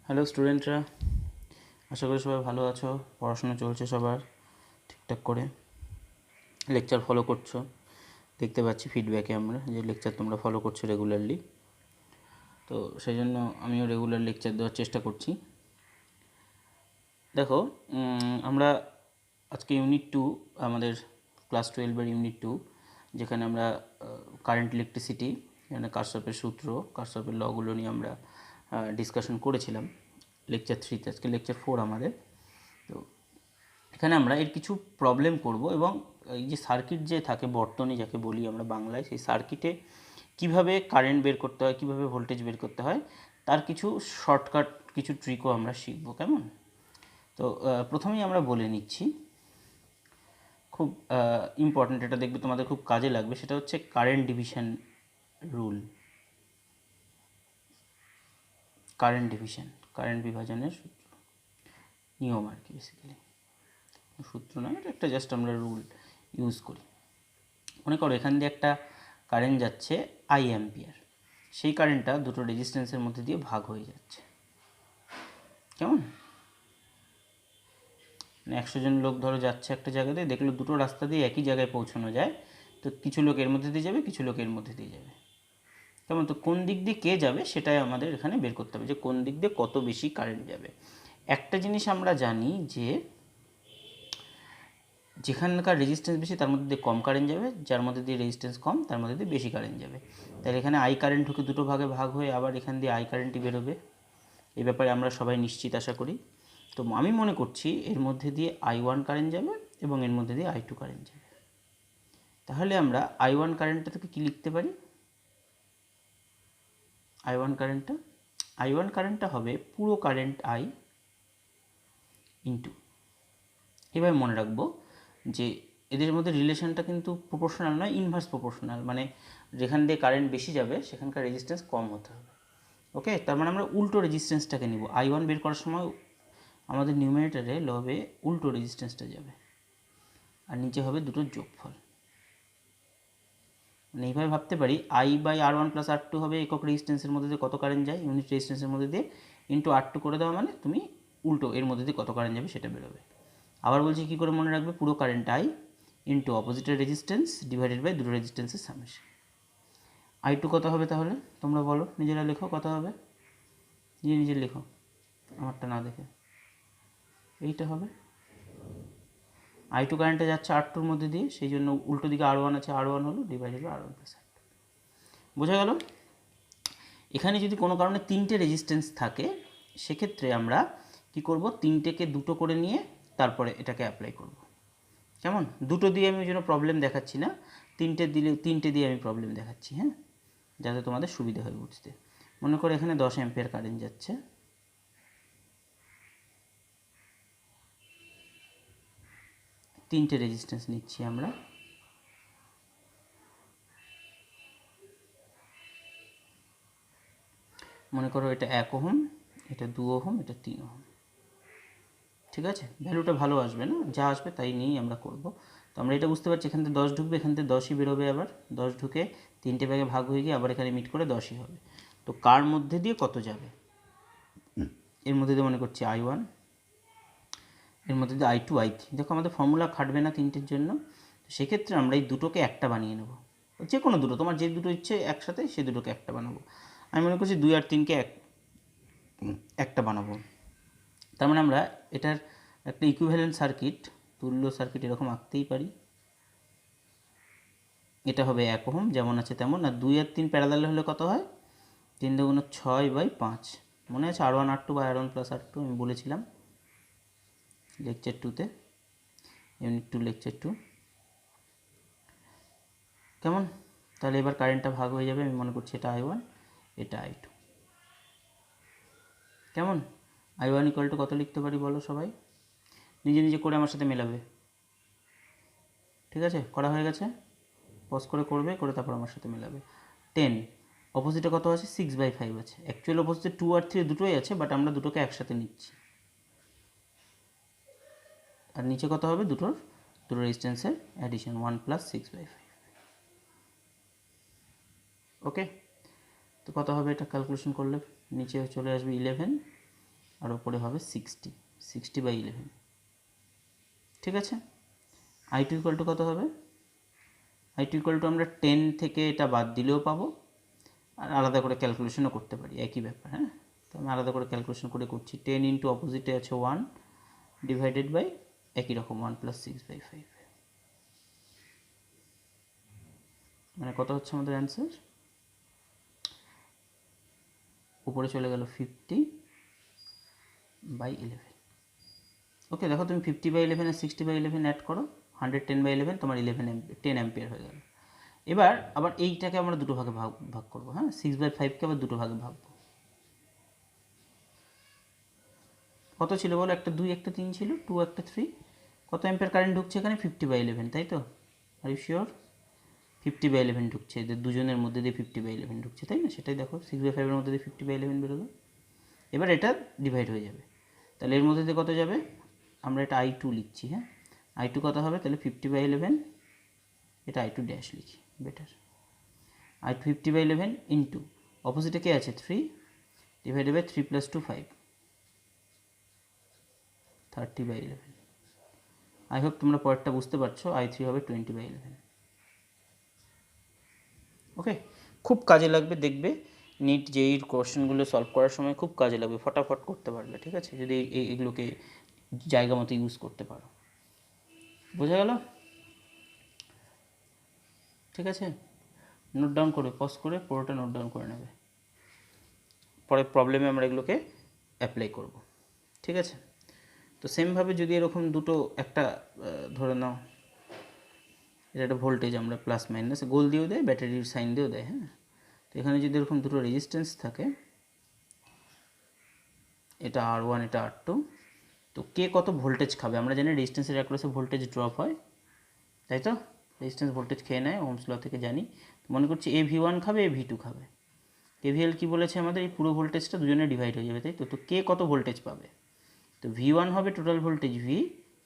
Hello স্টুডেন্টরা, আশা করি সবাই ভালো আছো। পড়াশোনা চলছে সবার ঠিকঠাক করে, লেকচার ফলো করছো। দেখতে পাচ্ছি ফিডব্যাকে আমরা যে লেকচার তোমরা ফলো করছো রেগুলারলি, তো সেই জন্য আমিও রেগুলার লেকচার দেওয়ার চেষ্টা করছি। দেখো, আমরা আজকে ইউনিট 2, আমাদের ক্লাস 12-এর ইউনিট 2, যেখানে আমরা কারেন্ট ইলেকট্রিসিটি, এখানে কারশফের সূত্র, কারশফের লগুলো নিয়ে আমরা ডিসকাশন করেছিলাম লেকচার 3-তে। আজকে লেকচার 4 আমাদের। তো এখানে আমরা এর কিছু প্রবলেম করব এবং এই যে সার্কিট যে থাকে, বর্তনী যাকে বলি আমরা বাংলায়, সেই সার্কিটে কিভাবে কারেন্ট বের করতে হয়, কিভাবে ভোল্টেজ বের করতে হয়, তার কিছু শর্টকাট কিছু ট্রিকও আমরা শিখব। কেমন? তো প্রথমেই আমরা বলে নিচ্ছি, খুব ইম্পর্ট্যান্ট, এটা দেখবে তোমাদের খুব কাজে লাগবে। সেটা হচ্ছে কারেন্ট ডিভিশন রুল, কারেন্ট বিভাজনের সূত্র, নিয়ম আর কি। বেসিক্যালি সূত্র নয়, এটা একটা জাস্ট আমরা রুল ইউজ করি। মনে করো এখান দিয়ে একটা কারেন্ট যাচ্ছে আই অ্যাম্পিয়ার, সেই কারেন্টটা দুটো রেজিস্ট্যান্সের মধ্যে দিয়ে ভাগ হয়ে যাচ্ছে। কেমন? 100 জন লোক ধরো যাচ্ছে একটা জায়গাতে, দেখলো দুটো রাস্তা দিয়ে একই জায়গায় পৌঁছানো যায়, তো কিছু লোক এর মধ্যে দিয়ে যাবে, কিছু লোক এর মধ্যে দিয়ে যাবে। কেমন? তো কোন দিক দিয়ে কে যাবে সেটাই আমাদের এখানে বের করতে হবে, যে কোন দিক দিয়ে কত বেশি কারেন্ট যাবে। একটা জিনিস আমরা জানি যে যেখানকার রেজিস্ট্যান্স বেশি তার মধ্যে দিয়ে কম কারেন্ট যাবে, যার মধ্যে দিয়ে রেজিস্ট্যান্স কম তার মধ্যে দিয়ে বেশি কারেন্ট যাবে। তাহলে এখানে আই কারেন্ট ঢুকে দুটো ভাগে ভাগ হয়ে আবার এখান দিয়ে আই কারেন্টই বেরোবে। এই ব্যাপারে আমরা সবাই নিশ্চিত আশা করি। তো আমি মনে করছি এর মধ্যে দিয়ে I1 কারেন্ট যাবে এবং এর মধ্যে দিয়ে I2 কারেন্ট যাবে। তাহলে আমরা I1 কারেন্টটা থেকে কী লিখতে পারি? I1 কারেন্টটা হবে পুরো কারেন্ট I ইন্টু, এবার মনে রাখবো যে এদের মধ্যে রিলেশনটা কিন্তু প্রপোর্শনাল নয়, ইনভার্স প্রপোর্শনাল, মানে যেখান দিয়ে কারেন্ট বেশি যাবে সেখানকার রেজিস্ট্যান্স কম হতে হবে। ওকে, তার মানে আমরা উল্টো রেজিস্ট্যান্সটাকে নিব। I1 বের করার সময় আমাদের নিউমারেটরে লবে উল্টো রেজিস্ট্যান্সটা যাবে, আর নিচে হবে দুটোর যোগফল। মানে এইভাবে ভাবতে পারি, I/R1 + R2 হবে একক রেজিস্ট্যান্সের মধ্যে দিয়ে কত কারেন্ট যায়, ইউনিট রেজিস্ট্যান্সের মধ্যে দিয়ে, ইন্টু R2 করে দেওয়া মানে তুমি উল্টো এর মধ্যে দিয়ে কত কারেন্ট যাবে সেটা বেরোবে। আবার বলছি কী করে মনে রাখবে, পুরো কারেন্ট I ইন্টু অপোজিটের রেজিস্ট্যান্স ডিভাইডেড বাই দুটো রেজিস্ট্যান্সের সামেশন। I2 কত হবে তাহলে তোমরা বলো, নিজেরা লেখো কত হবে, নিজে লেখো, আমারটা না দেখে। এইটা হবে I2 কারেন্টে যাচ্ছে R2-র মধ্যে দিয়ে, সেই জন্য উল্টো দিকে R1 আছে, R1 হলো ডিভাইডেড বাই R1 + R2। বোঝা গেল? এখানে যদি কোনো কারণে তিনটে রেজিস্ট্যান্স থাকে, সেক্ষেত্রে আমরা কি করব, তিনটেকে দুটো করে নিয়ে তারপরে এটাকে অ্যাপ্লাই করব। কেমন? দুটো দিয়ে আমি ওই জন্য প্রবলেম দেখাচ্ছি না, তিনটে দিয়ে আমি প্রবলেম দেখাচ্ছি, হ্যাঁ, যাতে তোমাদের সুবিধা হয় বুঝতে। মনে করো এখানে 10 অ্যাম্পিয়ার কারেন্ট যাচ্ছে, তিনটে রেজিস্ট্যান্স নিচ্ছি আমরা। মনে করো এটা 1 ওহম, এটা 2 ওহম, এটা 3 ওহম। ঠিক আছে, ভ্যালুটা ভালো আসবে না, যা আসবে তাই নিয়েই আমরা করব। তো আমরা এটা বুঝতে পারছি, এখান থেকে 10 ঢুকবে, এখান থেকে 10ই বেরোবে, আবার 10 ঢুকে তিনটে ভাগে ভাগ হয়ে গিয়ে আবার এখানে মিট করে 10ই হবে। তো কার মধ্যে দিয়ে কত যাবে? এর মধ্যে দিয়ে মনে করছি I1, এর মধ্যে দিয়ে I2, I3। দেখো আমাদের ফর্মুলা খাটবে না তিনটের জন্য, তো সেক্ষেত্রে আমরা এই দুটোকে একটা বানিয়ে নেব। যে কোনো দুটো, তোমার যে দুটো ইচ্ছে একসাথে সে দুটোকে একটা বানাবো। আমি মনে করছি 2 আর 3কে একটা বানাবো। তার মানে আমরা এটার একটা ইকুইভ্যালেন্ট সার্কিট, তুল্য সার্কিট এরকম আঁকতেই পারি। এটা হবে 1 ওহম যেমন আছে তেমন, আর 2 আর 3 প্যারালাল হলে কত হয়, 3 × 6/5। মনে আছে R1 R2 বা R1 + R2 আমি বলেছিলাম লেকচার 2-তে, ইউনিট 2 লেকচার 2। কেমন? তাহলে এবার কারেন্টটা ভাগ হয়ে যাবে, আমি মনে করছি এটা I1, এটা I2। কেমন? I1 = কত লিখতে পারি বলো সবাই, নিজে নিজে করে আমার সাথে মেলাবে। ঠিক আছে, করা হয়ে গেছে, পজ করে করবে, করে তারপর আমার সাথে মেলাবে। 10, অপোজিটে কত আছে, 6/5 আছে। অ্যাকচুয়াল অপোজিটে 2 আর 3 দুটোই আছে, বাট আমরা দুটোকে একসাথে নিচ্ছি। আর নিচে কত হবে, দুটো রেজিস্ট্যান্সের অ্যাডিশন, 1 + 6/5। ওকে, তো কত হবে এটা ক্যালকুলেশন করলে নিচে চলে আসবে 11, আর ওপরে হবে 60/11, ঠিক আছে। i2 ইকুয়াল টু কত হবে? i2 ইকুয়াল টু আমরা 10 থেকে এটা বাদ দিলেও পাবো, আর আলাদা করে ক্যালকুলেশনও করতে পারি, একই ব্যাপার। হ্যাঁ, তো আমি আলাদা করে ক্যালকুলেশন করে করছি। 10 ইন্টু অপোজিটে আছে 1 ডিভাইডেড বাই একই রকম 1 + 6/5, মানে কত হচ্ছে আমাদের অ্যান্সার? উপরে চলে গেল 50/11। ওকে, দেখো তুমি 50/11 আর 60/11 অ্যাড করো, 110/11 তোমার 10 অ্যাম্পিয়ার হয়ে গেল। এবার আবার এইটাকে আমরা দুটো ভাগে ভাগ করবো। হ্যাঁ, 6/5কে আবার দুটো ভাগে ভাগবো। কত ছিল বলো? একটা 2 একটা 3 ছিল, 2 একটা 3। কত অ্যাম্পিয়ার কারেন্ট ঢুকছে এখানে? 50/11, তাই তো? Are you sure? 50/11 ঢুকছে, এদের দুজনের মধ্যে দিয়ে 50/11 ঢুকছে, তাই না? সেটাই দেখো, 6/5 এর মধ্যে দিয়ে 50/11 বেরোলো। এবার এটা ডিভাইড হয়ে যাবে, তাহলে এর মধ্যে দিয়ে কত যাবে? আমরা এটা i2 লিখছি। হ্যাঁ, i2 কত হবে তাহলে? 50/11, এটা i2 ড্যাশ লিখি, বেটার। i2 50/11 ইন্টু অপোজিটে কে আছে? 3 ডিভাইডেড বাই 3 + 2 5, 30/11। আই হোপ তোমরা পরেরটা বুঝতে পারছো। i3 হবে 20/11। ওকে, খুব কাজে লাগবে, দেখবে নিট জেইর কোশ্চেনগুলো সলভ করার সময় খুব কাজে লাগবে, ফটাফট করতে পারবে, ঠিক আছে, যদি এইগুলোকে জায়গা মতো ইউজ করতে পারো। বোঝা গেল? ঠিক আছে, নোট ডাউন করবে, পজ করে পুরোটা নোট ডাউন করে নেবে, পরে প্রবলেমে আমরা এগুলোকে অ্যাপ্লাই করব, ঠিক আছে। তো সেমভাবে যদি এরকম দুটো, একটা ধরে নাও এটা একটা ভোল্টেজ, আমরা প্লাস মাইনাস গোল দিয়েও দেয়, ব্যাটারির সাইন দিয়েও দেয়। হ্যাঁ, তো এখানে যদি এরকম দুটো রেজিস্ট্যান্স থাকে, এটা R1 এটা R2, তো কে কত ভোল্টেজ খাবে? আমরা জানি রেজিস্ট্যান্সের অ্যাক্রসে ভোল্টেজ ড্রপ হয়, তাই তো? রেজিস্ট্যান্স ভোল্টেজ খেয়ে নেয়, ওহমস ল থেকে জানি। মনে করছি এ V1 খাবে, এ V2 খাবে। KVL কি বলেছে আমাদের? এই পুরো ভোল্টেজটা দুজনে ডিভাইড হয়ে যাবে, তাই তো? তো কে কত ভোল্টেজ পাবে? তো V1 হবে total voltage V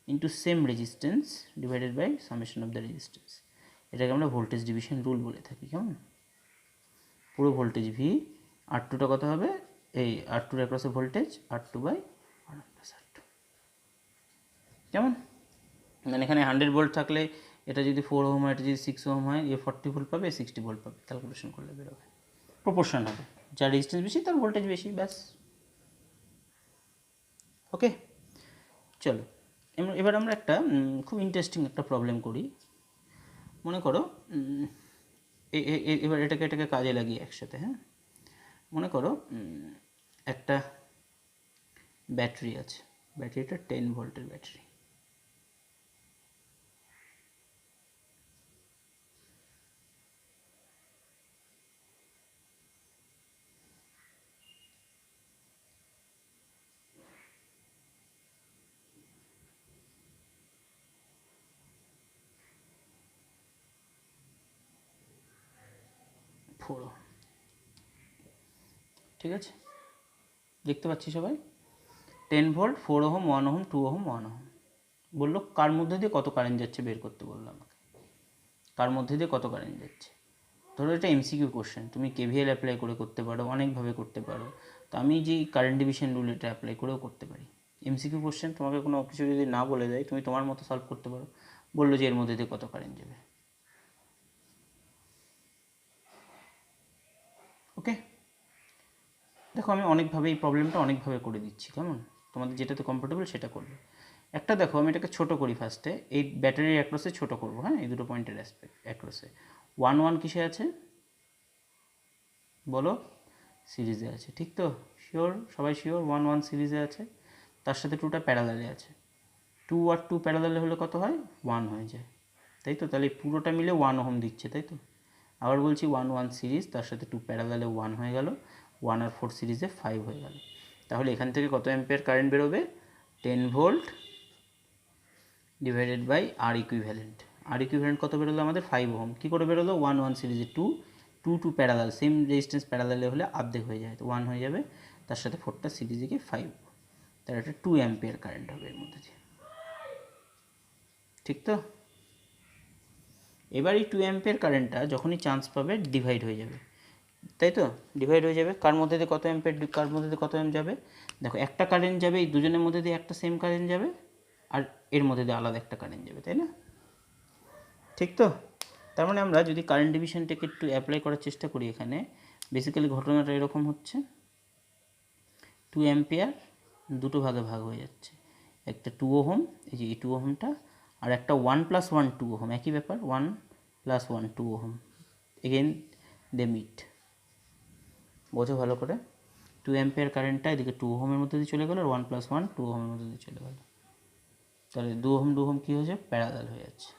into same resistance divided by summation of the resistance. এটাকে আমরা ভোল্টেজ ডিভিশন রুল বলে থাকি, কেমন? পুরো ভোল্টেজ V, R2টা কত হবে? এই R2 এর অ্যাক্রসে ভোল্টেজ R2/R1 + R2, কেমন? মানে এখানে 100 ভোল্ট থাকলে এটা যদি 4 ওহম হয়, এটা যদি 6 ওহম হয়, এ 40 ভোল্ট পাবে, 60 ভোল্ট পাবে, ক্যালকুলেশন করলে বেরোবে। প্রপোর্শন হবে, যার রেজিস্ট্যান্স বেশি তার ভোল্টেজ বেশি, ব্যাস। ওকে, চলো এবার আমরা একটা খুব ইন্টারেস্টিং একটা প্রবলেম করি। মনে করো এবার এটাকে কাজে লাগিয়ে একসাথে। হ্যাঁ, মনে করো একটা ব্যাটারি আছে, ব্যাটারিটা 10 ভোল্টের ব্যাটারি। ফোড়ো, ঠিক আছে, দেখতে পাচ্ছি সবাই? 10 volt, 4 ohm, 1 ohm, 2 ohm, 1 ohm. বললো কার মধ্যে দিয়ে কত কারেন্ট যাচ্ছে বের করতে বললো আমাকে, কার মধ্যে দিয়ে কত কারেন্ট যাচ্ছে। ধরো এটা এমসিকিউ কোশ্চেন, তুমি কেভিএল অ্যাপ্লাই করে করতে পারো, অনেকভাবে করতে পারো। তো আমি যে কারেন্ট ডিভিশন রুল এটা অ্যাপ্লাই করেও করতে পারি। এমসিকিউ কোশ্চেন, তোমাকে কোনো কিছু যদি না বলে দেয়, তুমি তোমার মতো সলভ করতে পারো। বললো যে এর মধ্যে দিয়ে কত কারেন্ট যাবে। ওকে, দেখো আমি অনেকভাবে এই প্রবলেমটা অনেকভাবে করে দিচ্ছি, কেমন? তোমাদের যেটাতে কমফোর্টেবল সেটা করবে। একটা দেখো, আমি এটাকে ছোটো করি ফার্স্টে, এই ব্যাটারির অ্যাক্রসে ছোটো করবো। হ্যাঁ, এই দুটো পয়েন্টের অ্যাক্রসে 1 কিসে আছে বলো? সিরিজে আছে, ঠিক তো? শিওর? সবাই শিওর 1 সিরিজে আছে, তার সাথে 2টা প্যারালালে আছে। 2 আর 2 প্যারালালে হলে কত হয়? 1 হয়ে যায়, তাই তো? তাহলে পুরোটা মিলে 1 ওহম দিচ্ছে, তাই তো? আবার বলছি 1 সিরিজ, তার সাথে 2 প্যারালালে 1 হয়ে গেল, 1 আর 4 সিরিজে 5 হয়ে গেল। তাহলে এখান থেকে কত অ্যাম্পিয়ার কারেন্ট বেরোবে? 10 volt divided by R equivalent. R equivalent কত বেরোলো আমাদের? 5 ওহম। কী করে বেরোলো? 1 সিরিজে 2, 2 প্যারালাল, সেম রেজিস্ট্যান্স প্যারালালে হলে অর্ধেক হয়ে যায়, তো 1 হয়ে যাবে, তার সাথে 4টা সিরিজে গিয়ে 5, তার একটা 2 অ্যাম্পিয়ার কারেন্ট হবে এর মধ্যে দিয়ে, ঠিক তো? এবার এই 2 অ্যাম্পিয়ার কারেন্টটা যখনই চান্স পাবে ডিভাইড হয়ে যাবে। তাই তো, ডিভাইড হয়ে যাবে। কার মধ্যে দিয়ে কত অ্যাম্পিয়ার, কার মধ্যে দিয়ে কত অ্যাম্প যাবে, দেখো একটা কারেন্ট যাবে, এই দুজনের মধ্যে দিয়ে একটা সেম কারেন্ট যাবে, আর এর মধ্যে দিয়ে আলাদা একটা কারেন্ট যাবে, তাই না? ঠিক তো? তার মানে আমরা যদি কারেন্ট ডিভিশনটাকে একটু অ্যাপ্লাই করার চেষ্টা করি এখানে, বেসিক্যালি ঘটনাটা এরকম হচ্ছে, 2 অ্যাম্পিয়ার দুটো ভাগে ভাগ হয়ে যাচ্ছে, একটা 2 ওহম, এই যে এই 2 ওহমটা, আর একটা 1 + 1 2 ওহম, একই ব্যাপার, 1 + 1 2 ওহম, এগেন দে মিট। বোঝো ভালো করে, 2 অ্যাম্পিয়ার কারেন্টটা এদিকে 2 ওহমের মধ্যে দিয়ে চলে গেল, আর 1 + 1 2 ওহমের মধ্যে দিয়ে চলে গেল, তাহলে 2 ওহম 2 ওহম কী হয়েছে, প্যারালাল হয়ে যাচ্ছে।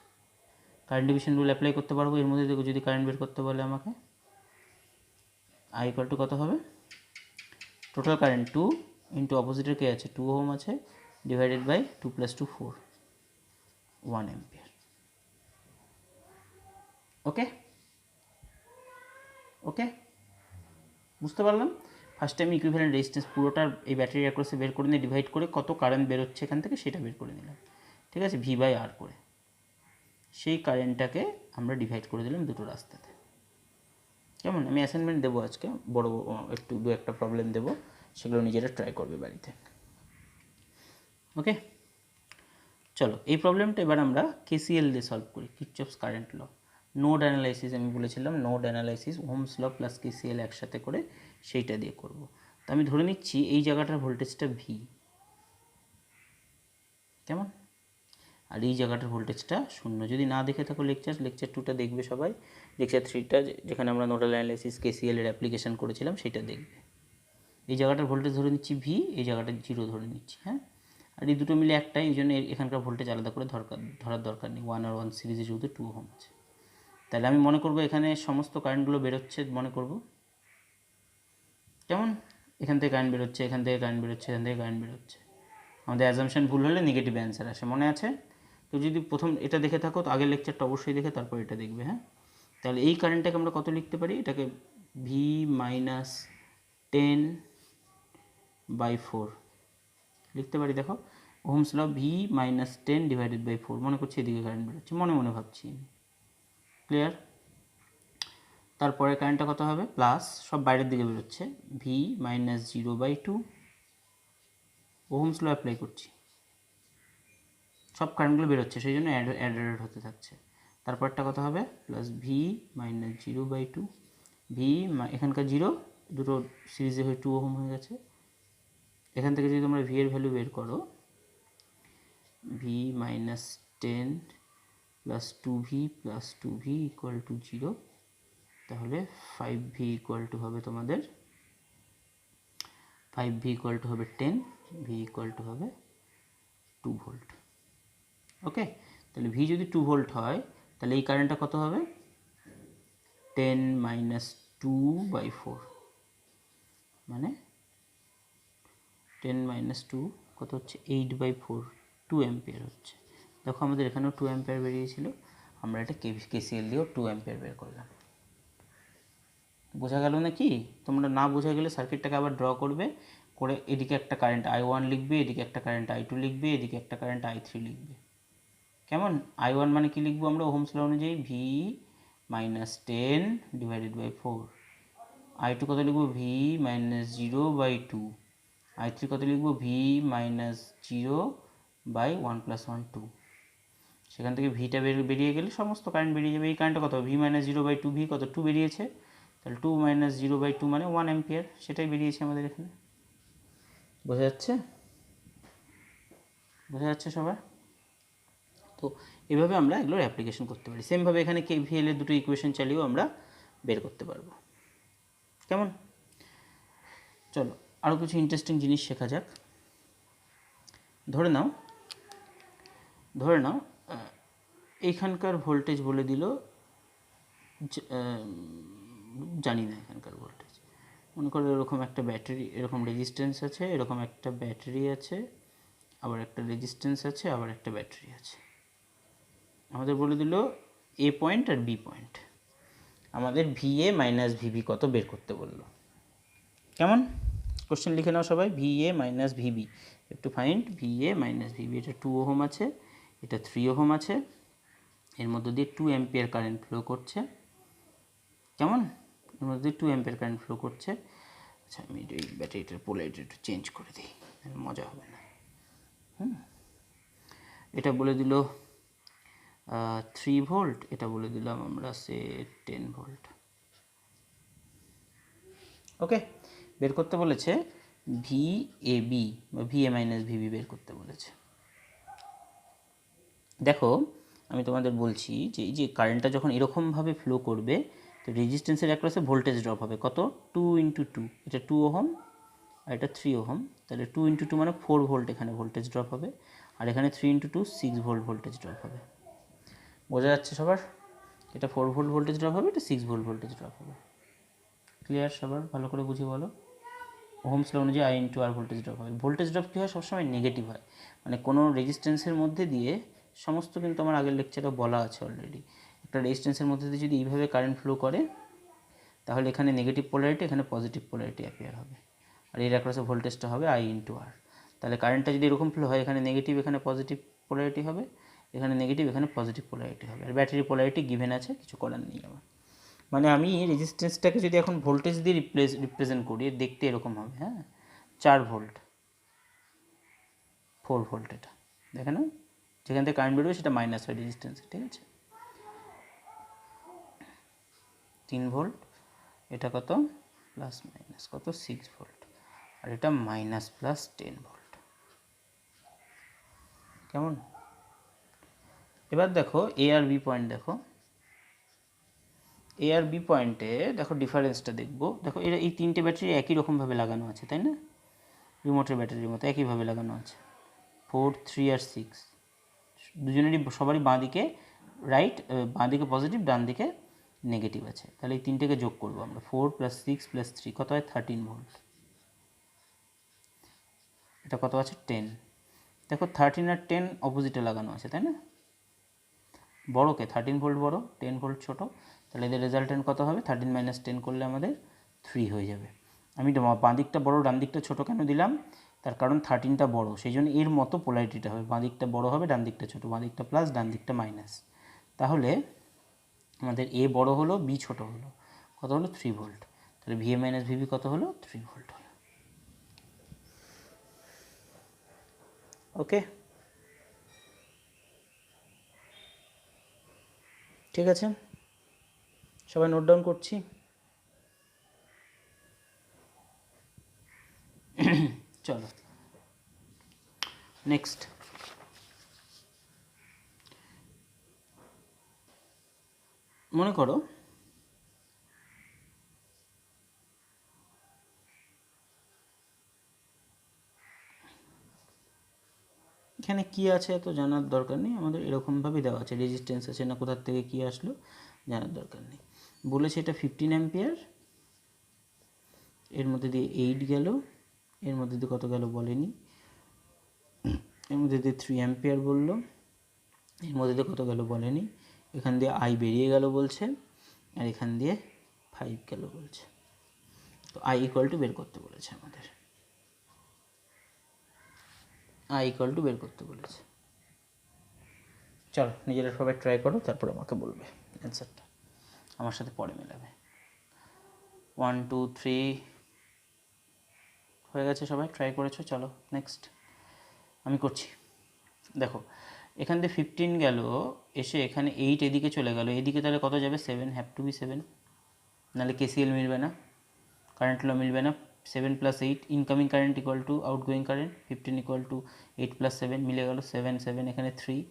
কারেন্ট ডিভিশন রুল অ্যাপ্লাই করতে পারবো এর মধ্যে দেখো, যদি কারেন্ট বের করতে বলে আমাকে, I = কত হবে, টোটাল কারেন্ট 2 ইন্টু অপোজিটের কে আছে 2 ওহম আছে, ডিভাইডেড বাই 2 + 2 4, 1 অ্যাম্পিয়ার। ওকে ওকে, বুঝতে পারলাম। ফার্স্টে আমি ইকুইভ্যালেন্ট রেজিস্ট্যান্স পুরোটার এই ব্যাটারি অ্যাক্রসে বের করে নিয়ে ডিভাইড করে কত কারেন্ট বেরোচ্ছে এখান থেকে সেটা বের করে নিলাম, ঠিক আছে, V/R করে। সেই কারেন্টটাকে আমরা ডিভাইড করে দিলাম দুটো রাস্তাতে। কেমন? আমি অ্যাসাইনমেন্ট দেবো আজকে, বড় একটু 2-1টা প্রবলেম দেবো, সেগুলো নিজেরা ট্রাই করবে বাড়িতে। ওকে, চলো এই প্রবলেমটা এবার আমরা KCL দিয়ে সলভ করি, কিরচফস কারেন্ট ল। নোড অ্যানালাইসিস আমি বলেছিলাম, node analysis Ohm's law plus KCL একসাথে করে সেইটা দিয়ে করব। তো আমি ধরে নিচ্ছি এই জায়গাটার ভোল্টেজটা V, কেমন, আর এই জায়গাটার ভোল্টেজটা 0। যদি না দেখে থাকো লেকচার 2টা দেখবে সবাই, লেকচার 3টা যেখানে আমরা নোডাল অ্যানালাইসিস KCL এর অ্যাপ্লিকেশন করেছিলাম সেটা দেখবে। এই জায়গাটার ভোল্টেজ ধরে নিচ্ছি V, এই জায়গাটা 0 ধরে নিচ্ছি, হ্যাঁ। আর এই দুটো মিলে একটাই, এই জন্য এখানকার ভোল্টেজ আলাদা করে ধরার দরকার নেই, 1 আর 1 সিরিজে যেহেতু 2 ওহম আছে। তাহলে আমি মনে করব এখানে সমস্ত কারেন্টগুলো বেরোচ্ছে, মনে করব কেমন, এখান থেকে কারেন্ট বেরোচ্ছে, এখান থেকে কারেন্ট বেরোচ্ছে, এখান থেকে কারেন্ট বেরোচ্ছে। আমাদের অ্যাজাম্পশন ভুল হলে নেগেটিভ অ্যান্সার আসে, মনে আছে? তো যদি প্রথম এটা দেখে থাকো তো আগের লেকচারটা অবশ্যই দেখে তারপর এটা দেখবে, হ্যাঁ। তাহলে এই কারেন্টটাকে আমরা কত লিখতে পারি, এটাকে V - 10/4 লিখতে পারি। দেখো ওহমস ল, V - 10/4, মনে করছি এদিকে কারেন্ট বেরোচ্ছে, মনে মনে ভাবছি, ক্লিয়ার? তারপরে কারেন্টটা কত হবে, প্লাস, সব বাইরের দিকে বেরোচ্ছে, V - 0/2, ওহমস ল অ্যাপ্লাই করছি, সব কারেন্টগুলো বেরোচ্ছে সেই জন্য অ্যাড হতে থাকছে। তারপরটা কত হবে, প্লাস V - 0/2, V এখানকার 0 দুটো সিরিজে হয়ে 2 ওহম হয়ে গেছে। এখান থেকে যদি তোমরা V এর ভ্যালু বের করো, V - 10 plus 2V plus 2V = 0, তাহলে 5V হবে তোমাদের, 5V হবে 10, V হবে 2 ভোল্ট। ওকে, তাহলে V যদি 2 ভোল্ট হয় তাহলে এই কারেন্টটা কত হবে, 10 - 2/4, মানে 10 - 2 কত হচ্ছে, 8/4, 2 অ্যাম্পিয়ার হচ্ছে। দেখো আমাদের এখানেও 2 অ্যাম্পিয়ার বেরিয়েছিল, আমরা এটা KCL দিয়েও 2 অ্যাম্পিয়ার বের করলাম। বোঝা গেল না কি? তোমরা না বোঝা গেলে সার্কিটটাকে আবার ড্র করবে, করে এদিকে একটা কারেন্ট I1 লিখবে, এদিকে একটা কারেন্ট I2 লিখবে, এদিকে একটা কারেন্ট I3 লিখবে। কেমন? I1 মানে কি লিখবো আমরা ওহমস ল অনুযায়ী, V - 10/4, I2 কত লিখবো, V - 0/2, I3 কত লিখবো, V - 0/1 + 1 2। সেখান থেকে ভিটা বেরিয়ে গেলে সমস্ত কারেন্ট বেরিয়ে যাবে। এই কারেন্টটা কত, V - 0/2, V কত, 2 বেরিয়েছে, তাহলে 2 - 0/2 মানে 1 অ্যাম্পিয়ার, সেটাই বেরিয়েছে আমাদের এখানে। বোঝা যাচ্ছে? বোঝা যাচ্ছে সবার? তো এভাবে আমরা এগুলোর অ্যাপ্লিকেশন করতে পারি। সেমভাবে এখানে KVL এর দুটো ইকুয়েশন চালিয়েও আমরা বের করতে পারবো। কেমন? চলো আরও কিছু ইন্টারেস্টিং জিনিস শেখা যাক। ধরে নাও এইখানকার ভোল্টেজ বলে দিল, জানি না এখানকার ভোল্টেজ, মনে করো এরকম একটা ব্যাটারি, এরকম রেজিস্ট্যান্স আছে, এরকম একটা ব্যাটারি আছে, আবার একটা রেজিস্ট্যান্স আছে, আবার একটা ব্যাটারি আছে। আমাদের বলে দিল A পয়েন্ট আর B পয়েন্ট, আমাদের VA - VB কত বের করতে বললো। কেমন? কোশ্চেন লিখে নাও সবাই, VA - VB, একটু ফাইন্ড VA - VB। এটা 2 ওহম আছে, এটা 3 ওহম আছে, এর মধ্যে দিয়ে 2 অ্যাম্পিয়ার কারেন্ট ফ্লো করছে। কেমন? এর মধ্যে 2 অ্যাম্পিয়ার কারেন্ট ফ্লো করছে। আচ্ছা, আমি এই ব্যাটারিটার পোলারিটি একটু চেঞ্জ করে দিই, মজা হবে না। এটা বলে দিল 3 ভোল্ট, এটা বলে দিলাম আমরা সে 10 ভোল্ট। ওকে, বের করতে বলেছে VAB বা VA মাইনাস VB বের করতে বলেছে। দেখো, আমি তোমাদের বলছি যে এই যে কারেন্টটা যখন এরকমভাবে ফ্লো করবে, তো রেজিস্ট্যান্সের অ্যাক্রসে ভোল্টেজ ড্রপ হবে কত? 2 × 2, এটা 2 ওহম আর এটা 3 ওহম, তাহলে 2 × 2 মানে 4 ভোল্ট এখানে ভোল্টেজ ড্রপ হবে, আর এখানে 3 × 2 6 ভোল্ট ভোল্টেজ ড্রপ হবে। বোঝা যাচ্ছে সবার? এটা 4 ভোল্ট ভোল্টেজ ড্রপ হবে, এটা 6 ভোল্ট ভোল্টেজ ড্রপ হবে। ক্লিয়ার সবার? ভালো করে বুঝে বলো। ওহমস ল অনুযায়ী I × R ভোল্টেজ ড্রপ হবে। ভোল্টেজ ড্রপ কী হয়? সবসময় নেগেটিভ হয়, মানে কোনো রেজিস্ট্যান্সের মধ্যে দিয়ে, সমস্ত কিন্তু আমার আগের লেকচারে বলা আছে অলরেডি, একটা রেজিস্ট্যান্সের মধ্যে দিয়ে যদি এইভাবে কারেন্ট ফ্লো করে, তাহলে এখানে নেগেটিভ পোলারিটি, এখানে পজিটিভ পোলারিটি অ্যাপিয়ার হবে, আর এর অ্যাক্রসে ভোল্টেজটা হবে I × R। তাহলে কারেন্টটা যদি এরকম ফ্লো হয়, এখানে নেগেটিভ এখানে পজিটিভ পোলারিটি হবে, এখানে নেগেটিভ এখানে পজিটিভ পোলারিটি হবে, আর ব্যাটারি পোলারিটি গিভেন আছে, কিছু করার নেই আমার। মানে আমি রেজিস্ট্যান্সটাকে যদি এখন ভোল্টেজ দিয়ে রিপ্রেজেন্ট করি, দেখতে এরকম হবে। হ্যাঁ, 4 ভোল্ট, 4 ভোল্ট, এটা দেখে না, যেখান থেকে কারেন্ট বেরোবে সেটা মাইনাস হয় রেজিস্ট্যান্স, ঠিক আছে। 3 ভোল্ট, এটা কত? প্লাস মাইনাস কত? 6 ভোল্ট, আর এটা মাইনাস প্লাস 10 ভোল্ট। কেমন? এবার দেখো A আর B পয়েন্ট, দেখো A আর B পয়েন্টে দেখো ডিফারেন্সটা দেখবো। দেখো এরা এই তিনটে ব্যাটারি একই রকমভাবে লাগানো আছে, তাই না? রিমোটের ব্যাটারির মতো একইভাবে লাগানো আছে, 4, 3 আর 6 দুজনেরই, সবারই বাঁ দিকে রাইট, বাঁ দিকে পজিটিভ, ডান দিকে নেগেটিভ আছে। তাহলে এই তিনটেকে যোগ করবো আমরা, 4 + 6 + 3 কত হয়? 13 ভোল্ট। এটা কত আছে? 10। দেখো 13 আর 10 অপোজিটে লাগানো আছে, তাই না? বড়কে 13 ভোল্ট বড়, 10 ভোল্ট ছোটো, তাহলে এদের রেজাল্টেন্ট কত হবে? 13 - 10 করলে আমাদের 3 হয়ে যাবে। আমি বাঁ দিকটা বড় ডান দিকটা ছোটো কেন দিলাম? তার কারণ 13টা বড়, সেই জন্য এর মতো পোলারিটিটা হবে, বাঁ দিকটা বড় হবে ডান দিকটা ছোটো, বাঁ দিকটা প্লাস ডান দিকটা মাইনাস। তাহলে আমাদের A বড় হলো, B ছোটো হলো, কত হলো? 3 ভোল্ট। তাহলে VA - VB কত হলো? 3 ভোল্ট হলো। ওকে, ঠিক আছে, সবাই নোট ডাউন করছি। চলো নেক্সট। মনে করো এখানে কী আছে এত জানার দরকার নেই আমাদের, এরকমভাবেই দেওয়া আছে, রেজিস্ট্যান্স আছে না, কোথার থেকে কী আসলো জানার দরকার নেই। বলেছে এটা 15 অ্যাম্পিয়ার, এর মধ্যে দিয়ে 8 গেল, এর মধ্যে দিয়ে কত গেল বলেনি, এর মধ্যে দিয়ে 3 অ্যাম্পিয়ার বললো, এর মধ্যে দিয়ে কত গেল বলেনি, এখান দিয়ে I বেরিয়ে গেল বলছে, আর এখান দিয়ে 5 গেল বলছে। তো I = বের করতে বলেছে আমাদের, I = বের করতে বলেছে। চলো নিজেরা সবাই ট্রাই করো, তারপর আমাকে বলবে অ্যান্সারটা, আমার সাথে পরে মেলাবে। 1 2 3 হয়ে গেছে, সবাই ট্রাই করেছো? চলো নেক্সট আমি করছি। দেখো এখান থেকে 15 গেল, এসে এখানে 8 এদিকে চলে গেল, এদিকে তাহলে কত যাবে? 7, হ্যাভ টু বি 7, নাহলে KCL মিলবে না, কারেন্ট ল মিলবে না। 7 + 8 ইনকামিং কারেন্ট = আউটগোয়িং কারেন্ট, 15 = 8 + 7 মিলে গেল 7, 7 এখানে 3,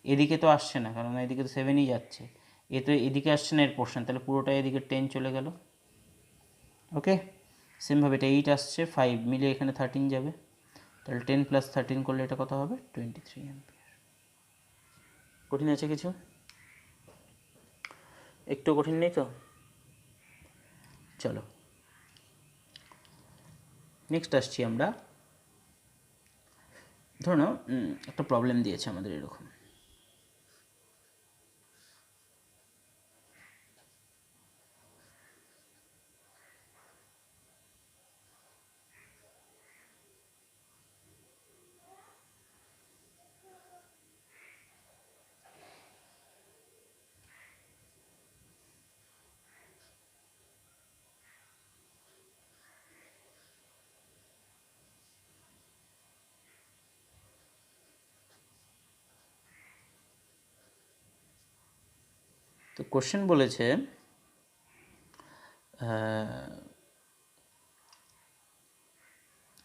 এদিকে তো আসছে না কারণ এদিকে তো 7ই যাচ্ছে, এ তো এদিকে আসছে না এর পোর্শন, তাহলে পুরোটা এদিকে 10 চলে গেল। ওকে, সেমভাবে এটা 8 আসছে, 5 মিলে এখানে 13 যাবে, তাহলে 10 + 13 করলে এটা কত হবে? 23 অ্যাম্পিয়ার। কঠিন আছে কিছু? একটু কঠিন নেই তো? চলো নেক্সট আসছি আমরা। ধরো না একটা প্রবলেম দিয়েছে আমাদের এরকম, তো কোশ্চেন বলেছে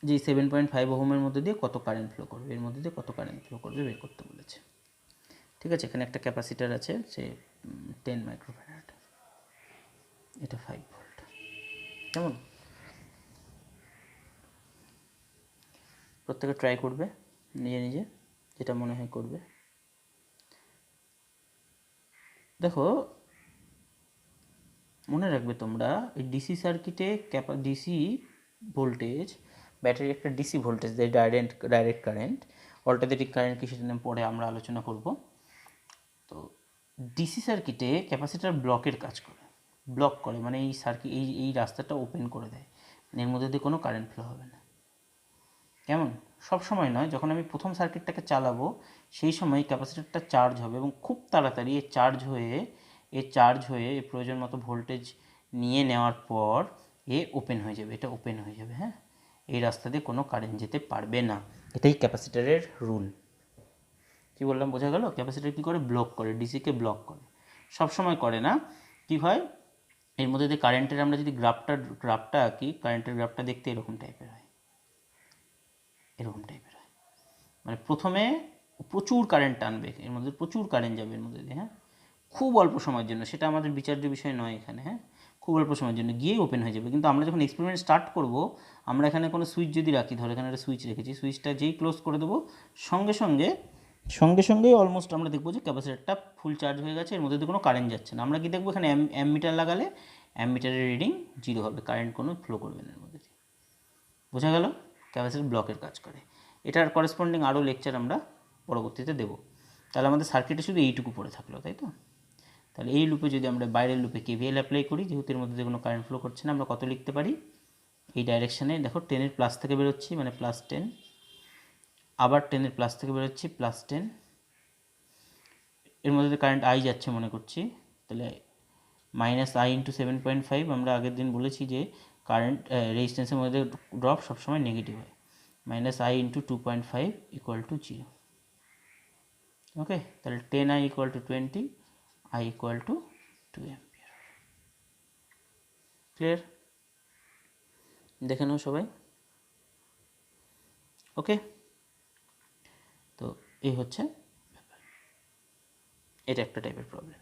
যে 7.5 ওহমের মধ্যে দিয়ে কত কারেন্ট ফ্লো করবে, এর মধ্যে দিয়ে কত কারেন্ট ফ্লো করবে বের করতে বলেছে। ঠিক আছে, এখানে একটা ক্যাপাসিটার আছে সে 10 মাইক্রোফ্যারাড, এটা 5 ভোল্ট। কেমন? প্রত্যেকে ট্রাই করবে নিজে নিজে যেটা মনে হয় করবে। দেখো মনে রাখবে তোমরা এই ডিসি সার্কিটে ডিসি ভোল্টেজ, ব্যাটারি একটা ডিসি ভোল্টেজ দেয়, ডাইরেক্ট কারেন্ট, অল্টারনেটিভ কারেন্ট কি সেটা নিয়ে পরে আমরা আলোচনা করব। তো ডিসি সার্কিটে ক্যাপাসিটার ব্লকের কাজ করে, ব্লক করে মানে এই সার্কিট এই রাস্তাটা ওপেন করে দেয়, মানে এর মধ্যে দিয়ে কোনো কারেন্ট ফ্লো হবে না। কেমন? সব সময় নয়, যখন আমি প্রথম সার্কিটটাকে চালাবো সেই সময় ক্যাপাসিটারটা চার্জ হবে এবং খুব তাড়াতাড়ি চার্জ হয়ে প্রয়োজন মতো ভোল্টেজ নিয়ে নেওয়ার পর ওপেন হয়ে যাবে, এটা ওপেন হয়ে যাবে। হ্যাঁ, এই রাস্তা দিয়ে কোনো কারেন্ট যেতে পারবে না, এটাই ক্যাপাসিটারের রুল। কি বললাম বোঝা গেল? ক্যাপাসিটার কী করে? ব্লক করে, ডিসিকে ব্লক করে। সব সময় করে না। কি হয়, এর মধ্যে দিয়ে কারেন্টের আমরা যদি গ্রাফটা আঁকি, কারেন্টের গ্রাফটা দেখতে এরকম টাইপের হয়, এরকম টাইপের হয়। মানে প্রথমে প্রচুর কারেন্ট টানবে, এর মধ্যে প্রচুর কারেন্ট যাবে এর মধ্যে দিয়ে, হ্যাঁ, খুব অল্প সময়ের জন্য, সেটা আমাদের বিচার্য বিষয় নয় এখানে। হ্যাঁ, খুব অল্প সময়ের জন্য গিয়ে ওপেন হয়ে যাবে। কিন্তু আমরা যখন এক্সপেরিমেন্ট স্টার্ট করব, আমরা এখানে কোনো সুইচ যদি রাখি, ধরো এখানে একটা সুইচ রেখেছি, সুইচটা যেই ক্লোজ করে দেবো সঙ্গে সঙ্গেই অলমোস্ট আমরা দেখবো যে ক্যাপাসিটারটা ফুল চার্জ হয়ে গেছে, এর মধ্যে দিয়ে কোনো কারেন্ট যাচ্ছে না। আমরা কি দেখবো, এখানে অ্যামমিটার লাগালে অ্যামমিটারের রিডিং 0 হবে, কারেন্ট কোনো ফ্লো করবে না এর মধ্যে দিয়ে। বোঝা গেল? ক্যাপাসিটার ব্লকের কাজ করে। এটার করেসপন্ডিং আরও লেকচার আমরা পরবর্তীতে দেবো। তাহলে আমাদের সার্কিটে শুধু এইটুকু পড়ে থাকলো, তাই তো? তাহলে এই লুপে যদি আমরা বাইরের লুপে কেভিএল অ্যাপ্লাই করি, যেহেতু এর মধ্যে দিয়ে কোনো কারেন্ট ফ্লো করছে না, আমরা কত লিখতে পারি? এই ডাইরেকশানে দেখো 10-এর প্লাস থেকে বেরোচ্ছি, মানে +10, আবার 10-এর প্লাস থেকে বেরোচ্ছি +10, এর মধ্যে কারেন্ট আই যাচ্ছে মনে করছি, তাহলে -i × 7.5। আমরা আগের দিন বলেছি যে কারেন্ট রেজিস্ট্যান্সের মধ্যে ড্রপ সবসময় নেগেটিভ হয়। -i × 2.5 = 0। ওকে, তাহলে 10i = 20, i = 2 অ্যাম্পিয়ার। ক্লিয়ার? দেখে নাও সবাই। ওকে, তো এই হচ্ছে ব্যাপার, এটা একটা টাইপের প্রবলেম।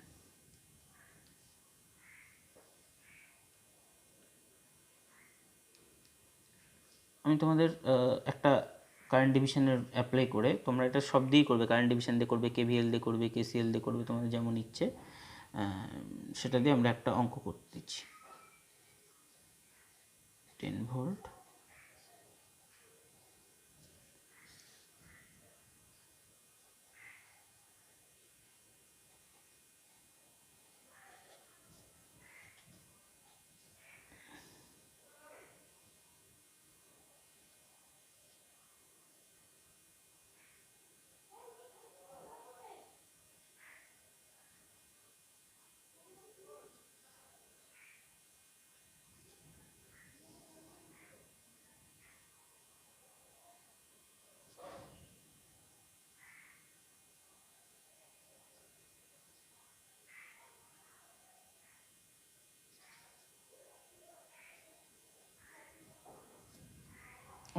আমি তোমাদের একটা কারেন্ট ডিভিশনের অ্যাপ্লাই করে, তোমরা এটা সব দিয়েই করবে, কারেন্ট ডিভিশন দিয়ে করবে, কেভিএল দিয়ে করবে, কেসিএল দিয়ে করবে, তোমাদের যেমন ইচ্ছে সেটা দিয়ে আমরা একটা অঙ্ক করতে দিচ্ছি। 10 ভোল্ট,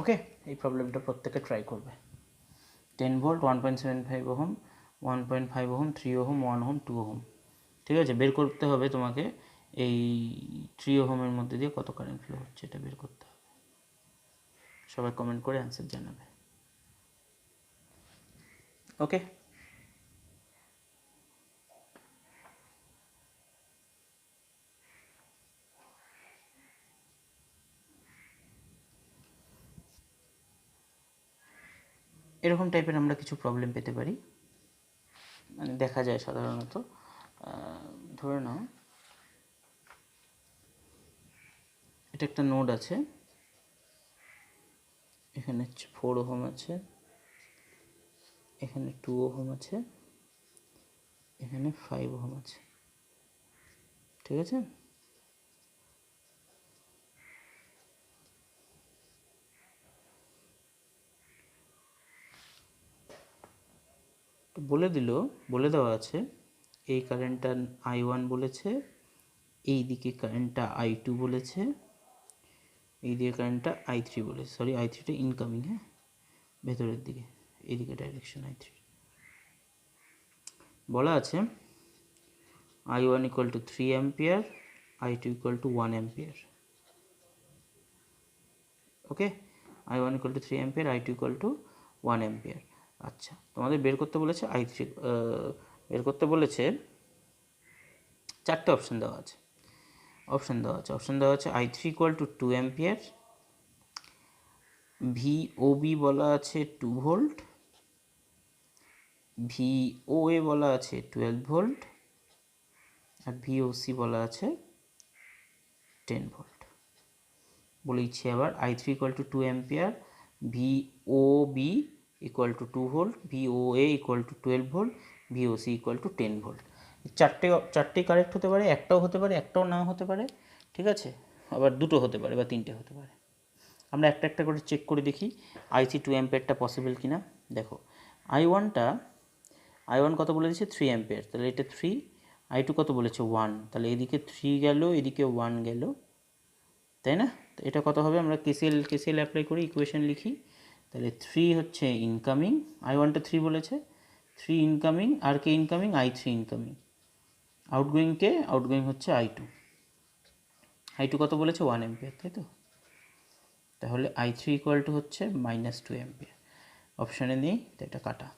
ওকে, এই প্রবলেমটা প্রত্যেকে ট্রাই করবে। 10 volt, 1.75 ohm, 1.5 ohm, 3 ohm, 1 ohm, 2 ohm. ঠিক আছে, বের করতে হবে তোমাকে এই 3 ওহমের মধ্যে দিয়ে কত কারেন্ট ফ্লো হচ্ছে, এটা বের করতে হবে। সবাই কমেন্ট করে অ্যান্সার জানাবে। ওকে, এরকম টাইপের আমরা কিছু প্রবলেম পেতে পারি, মানে দেখা যায় সাধারণত। ধরে নাও এটা একটা নোড আছে, এখানে 4 ওহম আছে, এখানে 2 ওহম আছে, এখানে 5 ওহম আছে। ঠিক আছে, তো বলে দেওয়া আছে এই কারেন্টটা I1 বলেছে, এই দিকে কারেন্টটা I2 বলেছে, এই দিকে কারেন্টটা I3 বলেছে, সরি I3টা ইনকামিং, হ্যাঁ ভেতরের দিকে, এইদিকে ডাইরেকশন I3 বলা আছে I1 equal to 3 ampere, I2 equal to 1 ampere. Okay, I1 equal to 3 ampere, I2 equal to 1 ampere. আচ্ছা, তোমাদের বের করতে বলেছে I3, বের করতে বলেছে, চারটে অপশান দেওয়া আছে, অপশান দেওয়া আছে I3 equal to 2 ampere, VOB বলা আছে 2 ভোল্ট, VOA বলা আছে 12 ভোল্ট, আর VOC বলা আছে 10 ভোল্ট। বলেছি আবার I3 equal to 2 ampere, VOB equal to 2 volt, VOA equal to 12 volt, VOC equal to 10 volt. চারটেই কারেক্ট হতে পারে, একটাও হতে পারে, একটাও না হতে পারে, ঠিক আছে, আবার দুটো হতে পারে বা তিনটে হতে পারে। আমরা একটা একটা করে চেক করে দেখি I3 2 অ্যাম্পিয়ারটা পসিবল কিনা। দেখো I1 কত বলে দিয়েছে 3 অ্যাম্পিয়ার, তাহলে এটা 3, I2 কত বলেছে 1, তাহলে এদিকে 3 গেল, এদিকে 1 গেল, তাই না? তো এটা কত হবে, আমরা কেসিএল অ্যাপ্লাই করি, ইকুয়েশন লিখি, তাহলে 3 হচ্ছে ইনকামিং, I1টা 3 বলেছে, 3 ইনকামিং, আর কে ইনকামিং I3 ইনকামিং, আউটগোয়িং হচ্ছে I2 কত বলেছে 1 অ্যাম্পিয়ার, তাই তো? তাহলে I3 ইকুয়াল টু হচ্ছে -2 অ্যাম্পিয়ার, অপশানে নেই, তো এটা কাটা।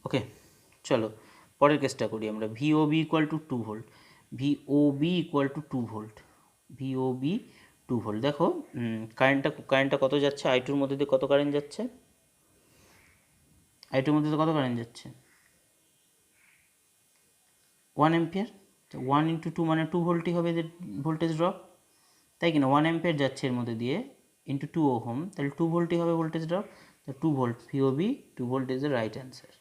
ওকে, চলো পরের কেসটা করি আমরা। VOB equal to 2 volt, VOB equal to 2 volt, VOB 2 volt. দেখো কারেন্টটা কত যাচ্ছে, I2 মধ্যে দিয়ে কত কারেন্ট যাচ্ছে, I2 মধ্যে দিয়ে কত কারেন্ট যাচ্ছে 1 অ্যাম্পিয়ার, 1 ইন্টু 2 মানে 2 ভোল্টই হবে যে ভোল্টেজ ড্রপ, তাই কিনা, 1 অ্যাম্পিয়ার যাচ্ছে এর মধ্যে দিয়ে ইন্টু 2 ওহম, তাহলে 2 ভোল্টই হবে ভোল্টেজ ড্রপ, তো 2 volt, VOB 2 volt is the right answer.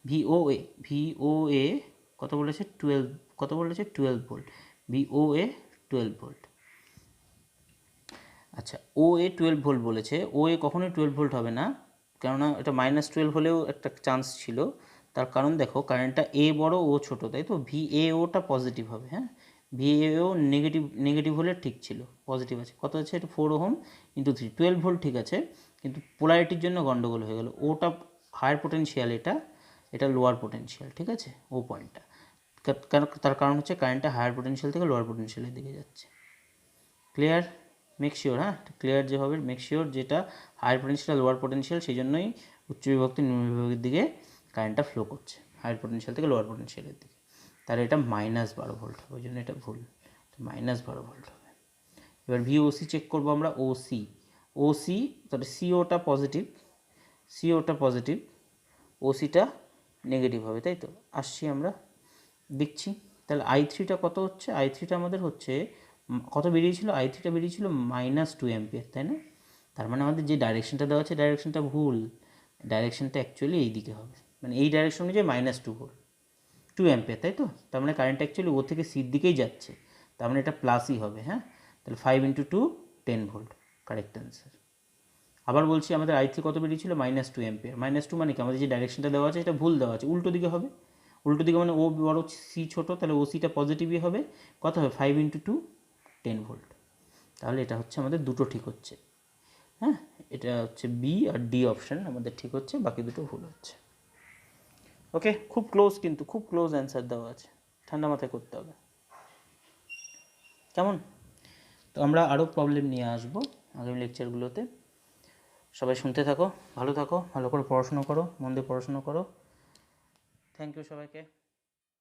VOA কত বলেছে 12, কত বলেছে 12 ভোল্ট, VOA 12 ভোল্ট। আচ্ছা, OA 12 ভোল্ট বলেছে, OA কখনোই 12 ভোল্ট হবে না, কেননা এটা -12 হলেও একটা চান্স ছিল, তার কারণ দেখো কারেন্টটা A বড়, ও ছোট, তাই তো, VAOটা পজিটিভ হবে, হ্যাঁ, VAO নেগেটিভ হলে ঠিক ছিল, পজিটিভ আছে, কত আছে এটা 4 ওহম ইন্টু 3, 12 ভোল্ট ঠিক আছে, কিন্তু পোলারিটির জন্য গন্ডগোল হয়ে গেল, ওটা হায়ার পোটেনশিয়াল, এটা লোয়ার পোটেনশিয়াল, ঠিক আছে, ও পয়েন্টটা, তার কারণ হচ্ছে কারেন্টটা হায়ার পোটেনশিয়াল থেকে লোয়ার পোটেনশিয়ালের দিকে যাচ্ছে। ক্লিয়ার? মেক শিওর, হ্যাঁ ক্লিয়ার যে হবে, মেক শিওর যেটা হায়ার পোটেনশিয়াল লোয়ার পোটেনশিয়াল, সেই জন্যই উচ্চ বিভক্তি নিম্ন বিভক্তের দিকে কারেন্টটা ফ্লো করছে, হায়ার পোটেনশিয়াল থেকে লোয়ার পোটেনশিয়ালের দিকে, তাহলে এটা -12 ভোল্ট হবে, ওই জন্য এটা ভুল, -12 ভোল্ট হবে। এবার VOC চেক করবো আমরা, OC, তাহলে COটা পজিটিভ, OCটা নেগেটিভ হবে, তাই তো, আসছি আমরা দেখছি, তাহলে I3টা কত হচ্ছে, I3টা আমাদের হচ্ছে কত বেরিয়েছিল, I3টা বেরিয়েছিল -2 অ্যাম্পিয়ার, তাই না? তার মানে আমাদের যে ডাইরেকশনটা দেওয়া আছে ডাইরেকশনটা ভুল, ডাইরেকশনটা অ্যাকচুয়ালি এই দিকে হবে, মানে এই ডাইরেকশন অনুযায়ী -2 ভোল্ট, 2 অ্যাম্পিয়ার, তাই তো, তার মানে কারেন্ট অ্যাকচুয়ালি ও থেকে সির দিকেই যাচ্ছে, তার মানে এটা প্লাসই হবে, হ্যাঁ, তাহলে 5 × 2 10 ভোল্ট, কারেক্ট অ্যান্সার। আবার বলছি আমাদের I3 কত বেরিয়েছিল -2 অ্যাম্পিয়ার, -2 মানে কি, আমাদের যে ডাইরেকশনটা দেওয়া আছে এটা ভুল দেওয়া আছে, উল্টো দিকে হবে, উল্টো দিকে মানে ও বড় সি ছোট, তাহলে OCটা পজিটিভই হবে, কত হবে 5 × 2 10 ভোল্ট, তাহলে এটা হচ্ছে আমাদের দুটো ঠিক হচ্ছে, হ্যাঁ, এটা হচ্ছে বি আর ডি অপশান আমাদের ঠিক হচ্ছে, বাকি দুটো ভুল হচ্ছে। ওকে, খুব ক্লোজ, কিন্তু খুব ক্লোজ অ্যান্সার দেওয়া আছে, ঠান্ডা মাথায় করতে হবে, কেমন? তো আমরা আরও প্রবলেম নিয়ে আসবো আগামী লেকচারগুলোতে, সবাই শুনতে থাকো, ভালো থাকো, ভালো করে পড়াশোনা করো, মন দিয়ে পড়াশোনা করো, থ্যাংক ইউ সবাইকে।